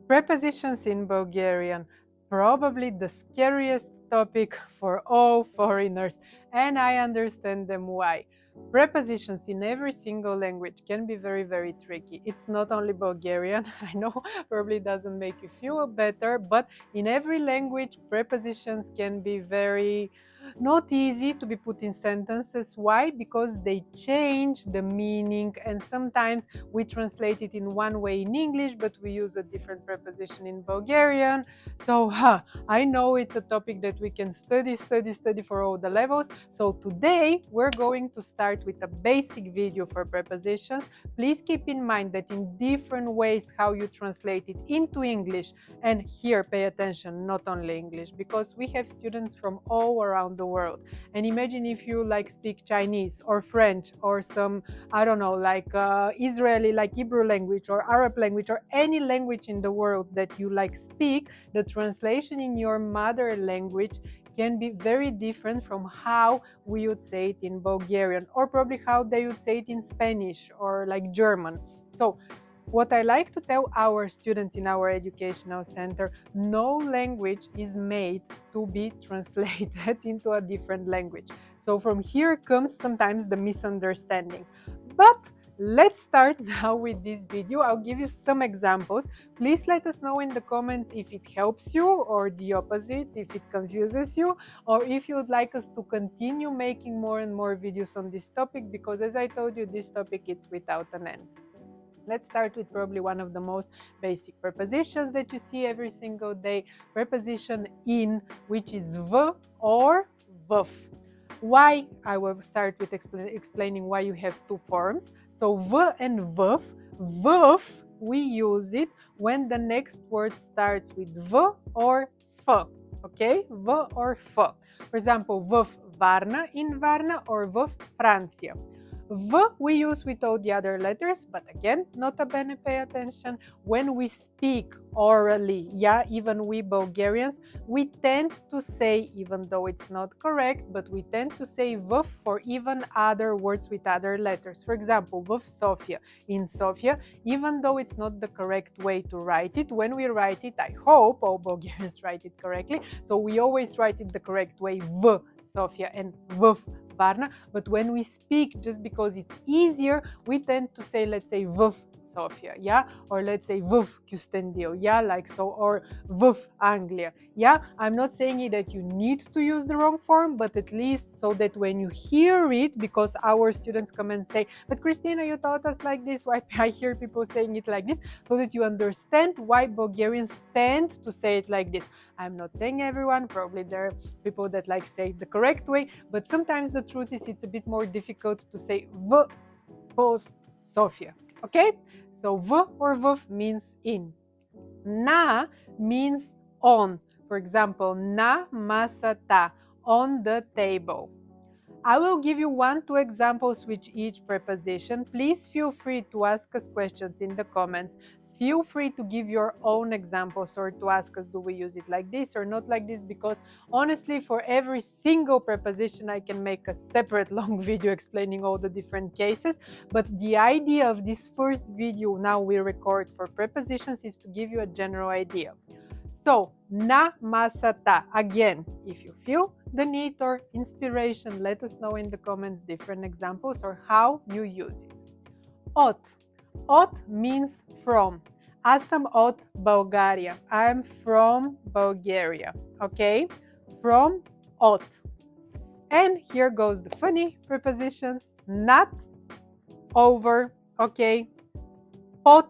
Prepositions in Bulgarian, probably the scariest topic for all foreigners, and I understand them why. Prepositions in every single language can be very, very tricky. It's not only Bulgarian, I know probably doesn't make you feel better, but in every language, prepositions can be very not easy to be put in sentences. Why? Because they change the meaning, and sometimes we translate it in one way in English, but we use a different preposition in Bulgarian. So, I know it's a topic that we can study for all the levels. So today we're going to start with a basic video for prepositions. Please keep in mind that in different ways how you translate it into English, and here pay attention, not only English, because we have students from all around the world. And imagine if you speak Chinese or French or some, I don't know, Israeli, like Hebrew language or Arab language or any language in the world that you speak, the translation in your mother language can be very different from how we would say it in Bulgarian, or probably how they would say it in Spanish or German. So what I like to tell our students in our educational center, no language is made to be translated into a different language. So from here comes sometimes the misunderstanding. But let's start now with this video. I'll give you some examples. Please let us know in the comments if it helps you or the opposite, if it confuses you, or if you would like us to continue making more and more videos on this topic, because as I told you, this topic is without an end. Let's start with probably one of the most basic prepositions that you see every single day, preposition in, which is v or vf. Why? I will start with explaining why you have two forms. So v and vf. Vf, we use it when the next word starts with v or f. Okay? V or f. For example, v Varna, in Varna, or v Francia. V we use with all the other letters, but again, nota bene, pay attention. When we speak orally, even we Bulgarians, we tend to say, even though it's not correct, but we tend to say v for even other words with other letters. For example, v Sofia, in Sofia, even though it's not the correct way to write it, when we write it, I hope all Bulgarians write it correctly, so we always write it the correct way, v Sofia and v Varna, but when we speak, just because it's easier, we tend to say, let's say, v Sofia, or let's say v Kyustendil, or v Anglia, I'm not saying that you need to use the wrong form, but at least so that when you hear it, because our students come and say, but Christina, you taught us like this, why I hear people saying it like this, so that you understand why Bulgarians tend to say it like this. I'm not saying everyone, probably there are people that say it the correct way, but sometimes the truth is it's a bit more difficult to say v pos Sofia, okay? So v or v means in. Na means on. For example, na masata, on the table. I will give you 1-2 examples with each preposition. Please feel free to ask us questions in the comments. Feel free to give your own examples or to ask us, do we use it like this or not like this? Because honestly, for every single preposition, I can make a separate long video explaining all the different cases. But the idea of this first video now we record for prepositions is to give you a general idea. So, na masata, again, if you feel the need or inspiration, let us know in the comments different examples or how you use it. От. От means from. Аз съм от Bulgaria. I'm from Bulgaria. Okay? From, от. And here goes the funny prepositions. Not, over. Okay? Под,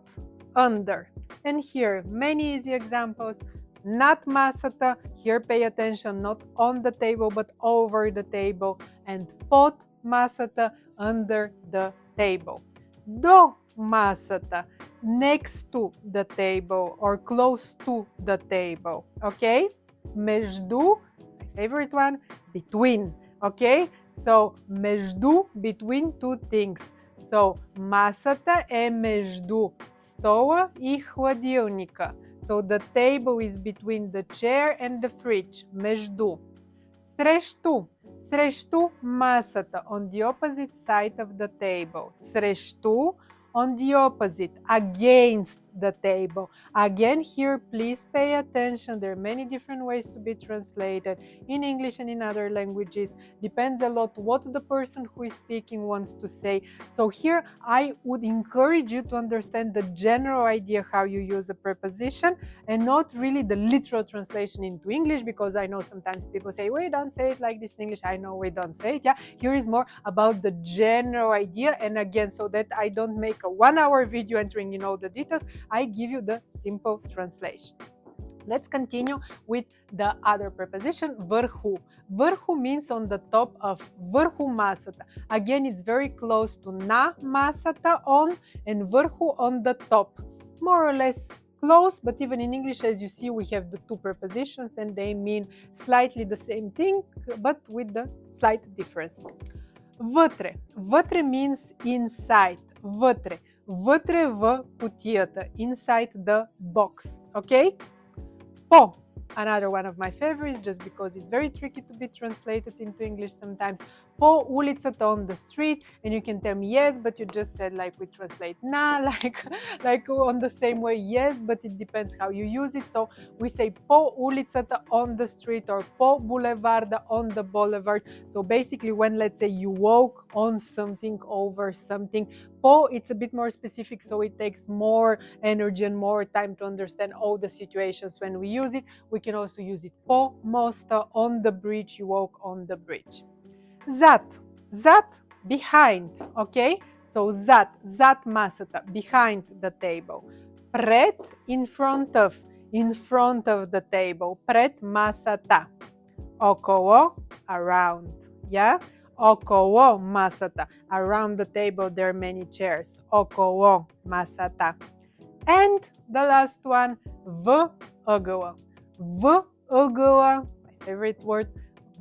under. And here, many easy examples. Not masata, here pay attention, not on the table, but over the table. And под masata, under the table. До масата, next to the table or close to the table, okay? Между, my favorite one, between, okay? So, между, between two things. So, масата е между стола и хладилника. So, the table is between the chair and the fridge. Между. Срещу. Срещу масата, on the opposite side of the table. Срещу, on the opposite, against the table. Again, here, please pay attention. There are many different ways to be translated in English and in other languages. Depends a lot what the person who is speaking wants to say. So here, I would encourage you to understand the general idea how you use a preposition and not really the literal translation into English, because I know sometimes people say, we don't say it like this in English. I know we don't say it. Yeah, here is more about the general idea. And again, so that I don't make a 1-hour video entering in all the details, I give you the simple translation. Let's continue with the other preposition, ВЪРХУ. ВърХу means on the top of, върху масата. Again, it's very close to на масата, on, and върху on the top. More or less close, but even in English, as you see, we have the two prepositions and they mean slightly the same thing, but with the slight difference. Вътре. Вътре means inside. Вътре. Вътре в кутията. Inside the box. Okay? По. Another one of my favorites, just because it's very tricky to be translated into English sometimes. По улицата, on the street, and you can tell me yes, but you just said like we translate na, like on the same way, yes, but it depends how you use it. So we say по улицата, on the street, or по булеварда, on the boulevard. So basically when, let's say, you walk on something, over something, по, it's a bit more specific, so it takes more energy and more time to understand all the situations when we use it. We can also use it по моста, on the bridge, you walk on the bridge. Зад. Зад, behind, okay? So зад, зад масата, behind the table. Пред, in front of the table. Пред масата. Около, around, yeah? Около масата. Around the table there are many chairs. Около масата. And the last one, в ъгъла. В ъгъла, my favorite word,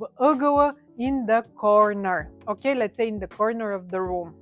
в ъгъла, in the corner. Okay, let's say in the corner of the room.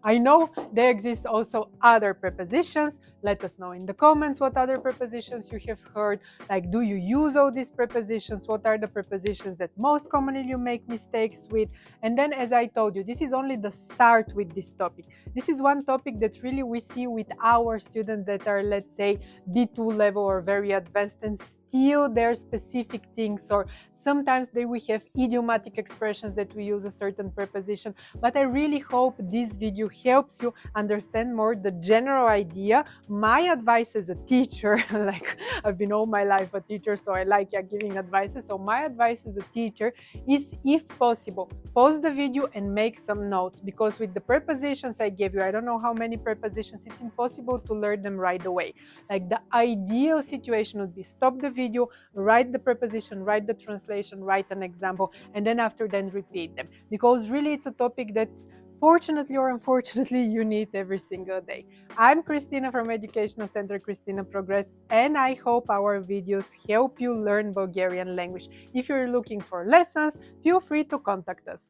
I know there exist also other prepositions. Let us know in the comments what other prepositions you have heard. Like, do you use all these prepositions? What are the prepositions that most commonly you make mistakes with? And then, as I told you, this is only the start with this topic. This is one topic that really we see with our students that are, let's say, B2 level or very advanced, and still there are specific things, or sometimes we have idiomatic expressions that we use a certain preposition. But I really hope this video helps you understand more the general idea. My advice as a teacher, like I've been all my life a teacher, so I like giving advices. So my advice as a teacher is, if possible, pause the video and make some notes, because with the prepositions I gave you, I don't know how many prepositions, it's impossible to learn them right away. Like, the ideal situation would be stop the video, write the preposition, write the translation, write an example, and then after that repeat them, because really it's a topic that fortunately or unfortunately you need every single day. I'm Christina from Educational Center Christina Progress, and I hope our videos help you learn Bulgarian language. If you're looking for lessons, feel free to contact us.